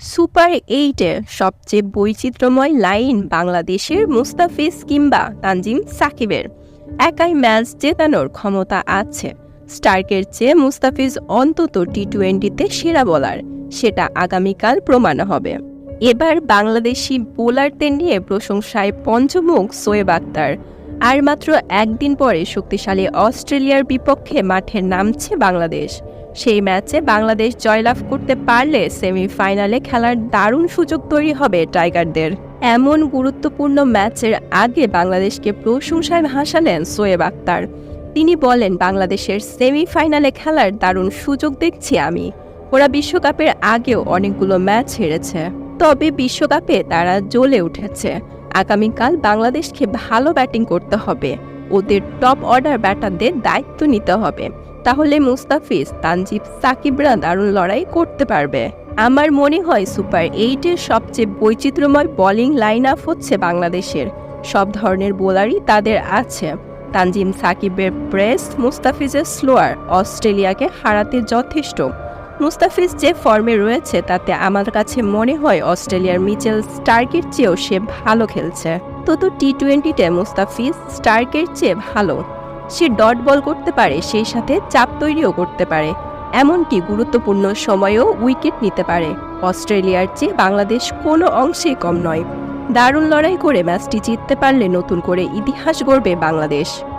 Super এইটে সবচেয়ে বৈচিত্র্যময় লাইন বাংলাদেশের মুস্তাফিজ কিংবা তানজিম সাকিবের একাই ম্যাচ জেতানোর ক্ষমতা আছে। স্টার্কের চেয়ে মুস্তাফিজ অন্তত টি-20তে সেরা বোলার, সেটা আগামীকাল প্রমাণ হবে। এবার বাংলাদেশি বোলারদের নিয়ে প্রশংসায় পঞ্চমুখ শোয়েব আখতার। আর মাত্র একদিন পরে শক্তিশালী অস্ট্রেলিয়ার বিপক্ষে মাঠে নামছে বাংলাদেশ। সেই ম্যাচে বাংলাদেশ জয়লাভ করতে পারলে সেমিফাইনালে খেলার দারুণ সুযোগ তৈরি হবে টাইগারদের। এমন গুরুত্বপূর্ণ ম্যাচের আগে বাংলাদেশকে প্রশংসায় ভাসালেন শোয়েব আখতার। তিনি বলেন, বাংলাদেশের সেমিফাইনালে খেলার দারুণ সুযোগ দেখছি আমি। ওরা বিশ্বকাপের আগেও অনেকগুলো ম্যাচ হেরেছে, তবে বিশ্বকাপে তারা জ্বলে উঠেছে। আগামীকাল বাংলাদেশকে ভালো ব্যাটিং করতে হবে, ওদের টপ অর্ডার ব্যাটারদের দায়িত্ব নিতে হবে, তাহলে মুস্তাফিজ, তানজিম, সাকিবরা দারুণ লড়াই করতে পারবে। আমার মনে হয় সুপার এইটের সবচেয়ে বৈচিত্র্যময় বোলিং লাইন আপ হচ্ছে বাংলাদেশের। সব ধরনের বোলারই তাদের আছে। তানজিম সাকিবের প্রেস, মুস্তাফিজের স্লোয়ার অস্ট্রেলিয়াকে হারাতে যথেষ্ট। মুস্তাফিজ যে ফর্মে রয়েছে তাতে আমার কাছে মনে হয় অস্ট্রেলিয়ার মিচেল স্টার্কের চেয়েও সে ভালো খেলছে। তো টি-20তে মুস্তাফিজ স্টার্কের চেয়ে ভালো। সে ডট বল করতে পারে, সেই সাথে চাপ তৈরিও করতে পারে, এমনকি গুরুত্বপূর্ণ সময়েও উইকেট নিতে পারে। অস্ট্রেলিয়ার চেয়ে বাংলাদেশ কোনো অংশেই কম নয়। দারুণ লড়াই করে ম্যাচটি জিততে পারলে নতুন করে ইতিহাস গড়বে বাংলাদেশ।